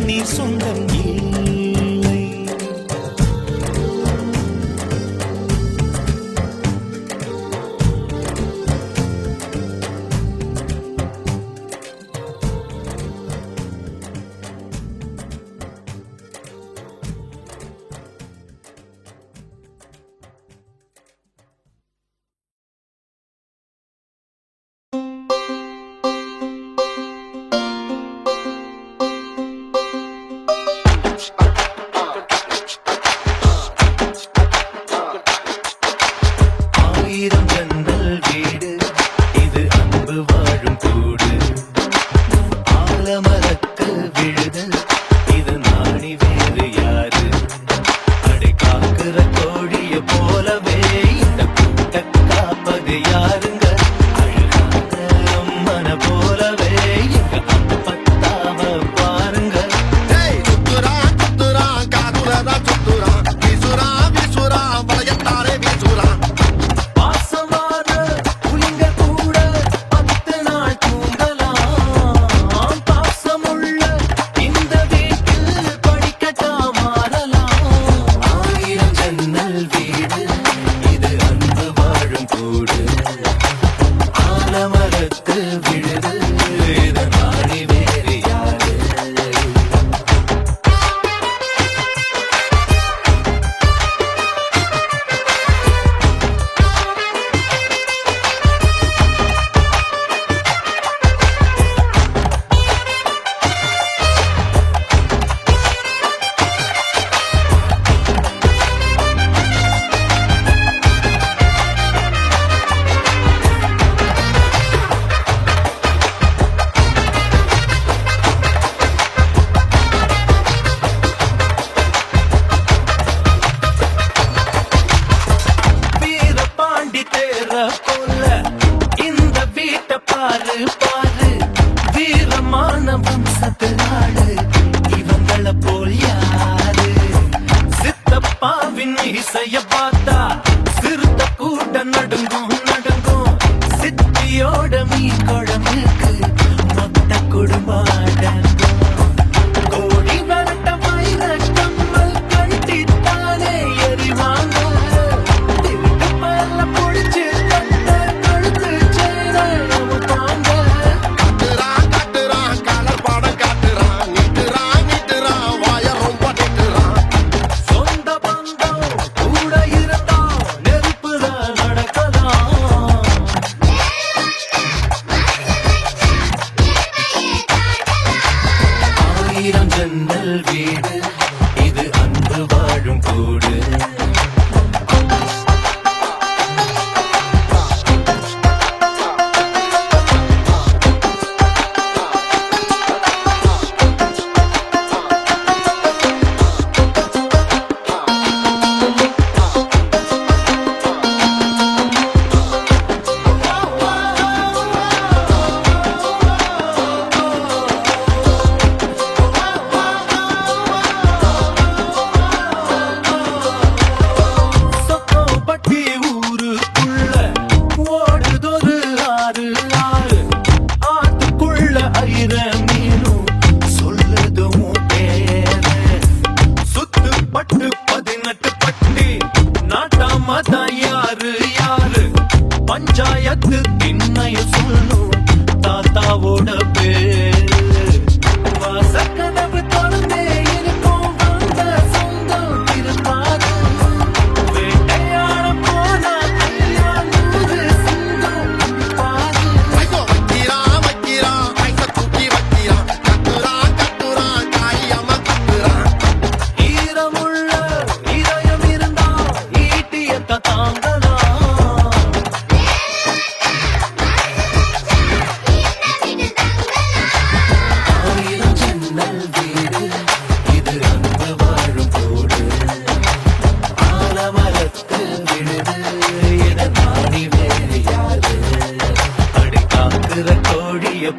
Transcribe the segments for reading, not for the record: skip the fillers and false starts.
இனி சொந்தம் இல்லை.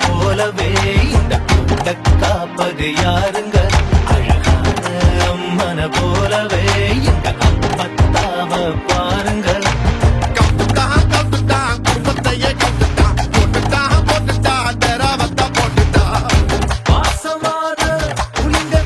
போலவே இந்த கூட்ட காப்பது யாருங்க? அழகான அம்மன போலவே இந்த அப்பத்தாவ பாருங்க. பாசமான புலிங்க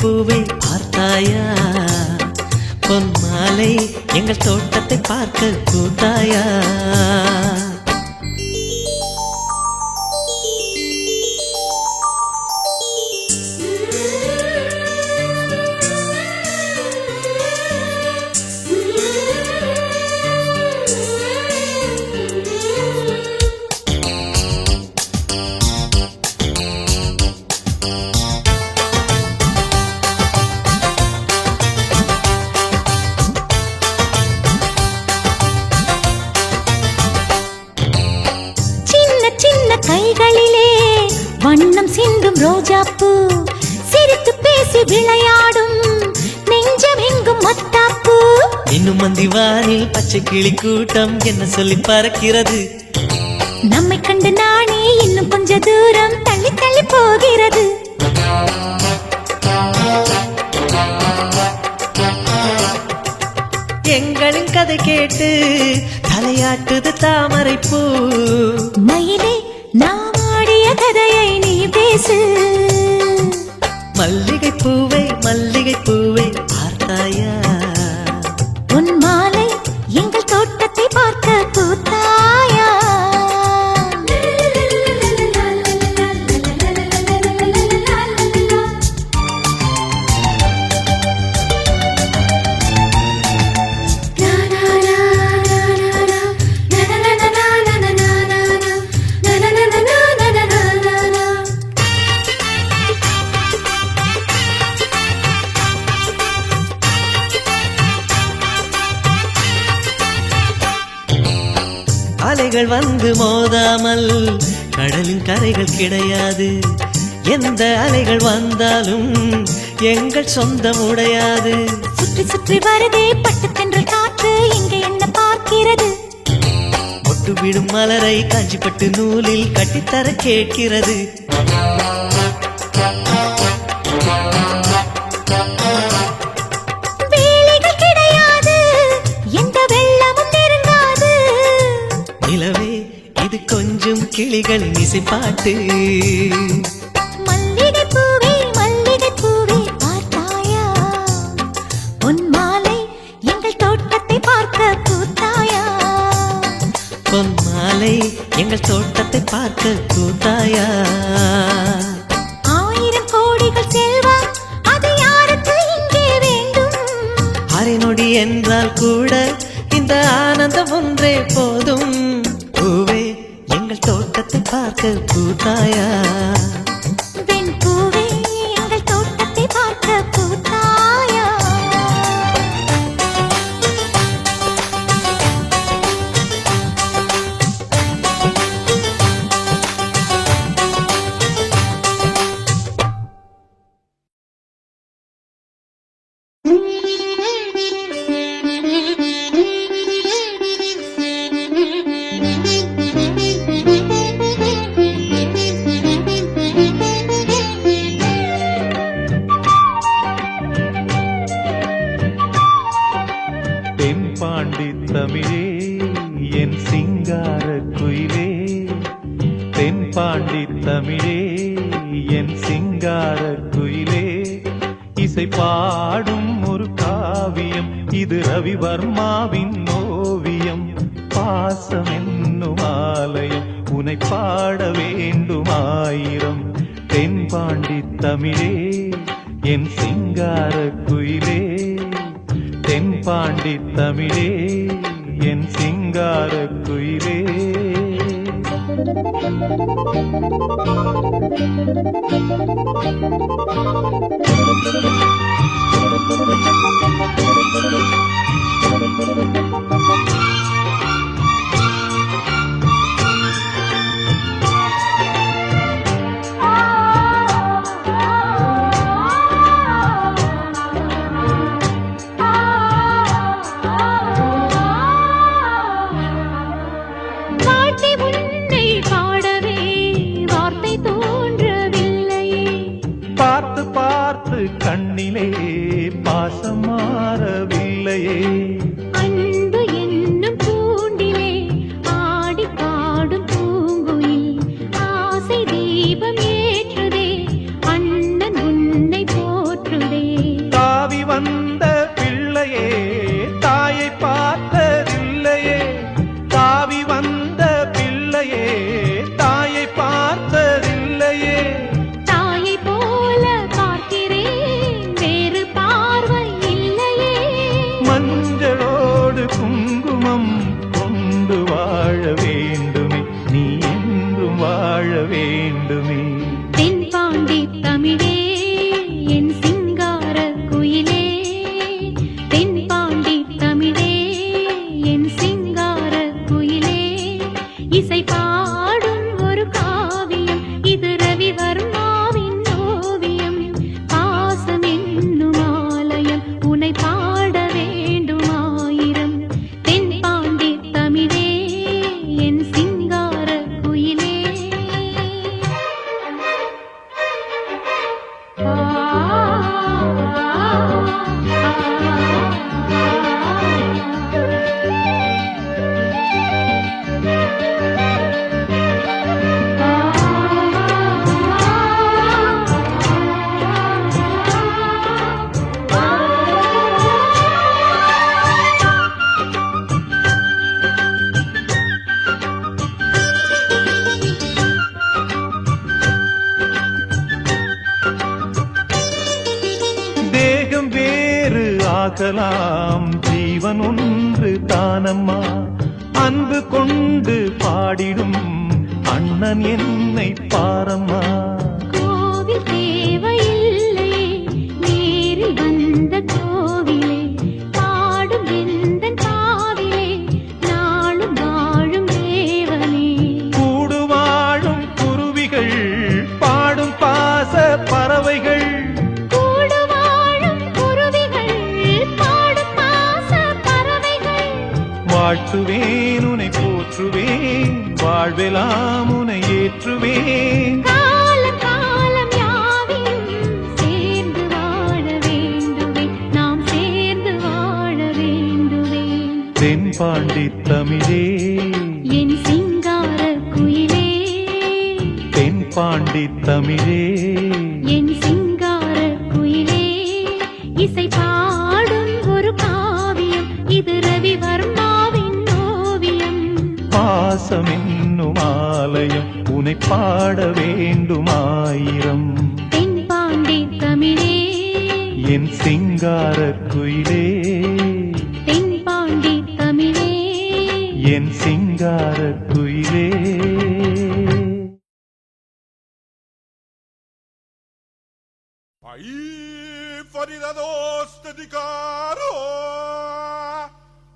பூவே பார்த்தாயா பொன் மாலை எங்கள் தோட்டத்தை பார்க்க கூத்தாயா கைகளிலே வண்ணம் சிந்தும் ரோஜாப்பூ சிரித்து பேசி விளையாடும் நெஞ்சம் எங்கும் மத்தாப்பூ இன்னும் மந்திவானில் பச்சை கிளி கூட்டம் என்ன சொல்லி பறக்கிறது நம்மை கண்டு நானே இன்னும் கொஞ்ச தூரம் தள்ளி தள்ளி போகிறது எங்களின் கதை கேட்டு தலையாட்டுது தாமரை பூ மயிலே நாம் ஆடிய கதையை நீ பேசு மல்லிகை பூவை பார்த்தாயா உன் மாலை எங்கள் தோட்டத்தை பார்க்க கூத்தாயா அலைகள் வந்து மோதாமல் கடலின் கரைகள் கிடையாது எந்த அலைகள் வந்தாலும் எங்கள் சொந்தம் உடையாது சுற்றி சுற்றி வருதே பட்டு தென்றல் காற்று இங்கே என்ன பார்க்கிறது ஒட்டு விடும் மலரை காஞ்சிப்பட்டு நூலில் கட்டித்தர கேட்கிறது வேலைகள் கிடையாது எந்த வெள்ளமும் நெருங்காது நிலவே இது கொஞ்சம் கிளிகளின் இசைப்பாட்டு மல்லிகை பூவே பார்த்தாயா உன் மாலை எங்கள் தோட்டத்தை பார்க்க கூத்தாயா பொன் மாலை எங்கள் தோட்டத்தை பார்க்க கூத்தாயா ஆயிரம் கோடிகள் செல்வம் அது யாருக்கு இங்கே வேண்டும் அரை நொடி என்றால் கூட இந்த ஆனந்தம் ஒன்றே போதும் பூவே எங்கள் தோட்டத்தை பார்க்க கூத்தாயா வெண் பூவே எங்கள் தோட்டத்தை பார்க்க கூத்தாயா தென்பாண்டி தமிழே என் சிங்கார குயிலே தென்பாண்டி தமிழே என் சிங்கார குயிலே இசை பாடும் ஒரு காவியம் இது ரவிவர்மாவின் ஓவியம் பாசம் என்னும் ஆலயம் உனை பாட வேண்டும் ஆயிரம் தென்பாண்டி தமிழே என் சிங்கார குயிலே தென்பாண்டி தமிழே என் சிங்கார குயிலே கண்ணிலே பாசம் மாறவில்லையே அன்பு என்னும் பூண்டிலே ஆடி பாடும் பூங்குயில் ஆசை தீபம் ஏற்றுதே அண்ணன் உன்னை போற்றுதே ஆகலாம் ஜீவன் ஒன்று தானம்மா அன்பு கொண்டு பாடிடும் அண்ணன் என்னை பாரம்மா கோவில் தேவையில்லை நேரில் வந்த கோவிலே பாடும் எந்தன் காவிலே நாளும் வாழும் தேவனே கூடு வாழும் குருவிகள் பாடும் பாச பறவைகள் கூடு வாழும் குருவிகள் பாடும் பாச பறவைகள் வாழ்த்துவேன் உனை போற்றுவேன் வாழ்வெல்லாம் உனை ஏற்றுவேன் காலம் காலம் யாவையும் சேர்ந்து வாழ வேண்டுவே நாம் சேர்ந்து வாழ வேண்டுவே தென்பாண்டி தமிழே என் சிங்கார குயிலே தென்பாண்டி தமிழே என் சிங்கார குயிலே இசை பாடும் ஒரு காவியம் இது ரவிவர்மாவின் ஓவியம் பாசம் என்னும் ஆலயம் உனை பாட வேண்டுமாயிரம் தென்பாண்டி தமிழே என் சிங்கார குயிலே தென்பாண்டி தமிழே என் சிங்கார குயிலே Ahí, faridados dedicaro,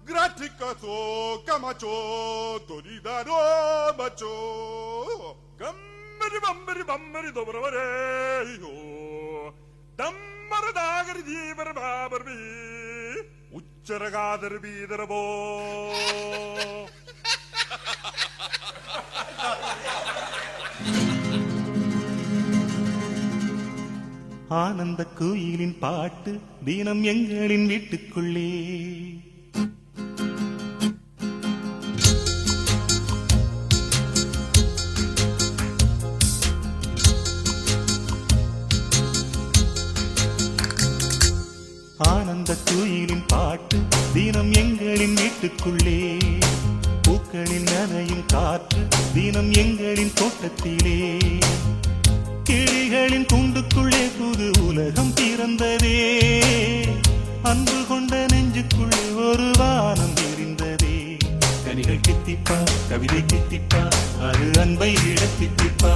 graticato, camacho, toridaro, macho, gambari bambari dobravareyo, dammara dagari jeevar babarbi, uchcharagadar bidarabo. ஆனந்த கோயிலின் பாட்டு தினம் எங்களின் வீட்டுக்குள்ளே ஆனந்த கோயிலின் பாட்டு தினம் எங்களின் வீட்டுக்குள்ளே பூக்களின் நனையும் காற்று தினம் எங்களின் தோட்டத்திலே கிளிகளின் கூண்டுக்குள்ளே புது உலகம் பிறந்ததே அன்பு கொண்ட நெஞ்சுக்குள்ளே ஒரு வானம் விரிந்ததே கனிகள் கித்திப்பா கவிதை கித்திப்பா அது அன்பை இழத்தித்திப்பா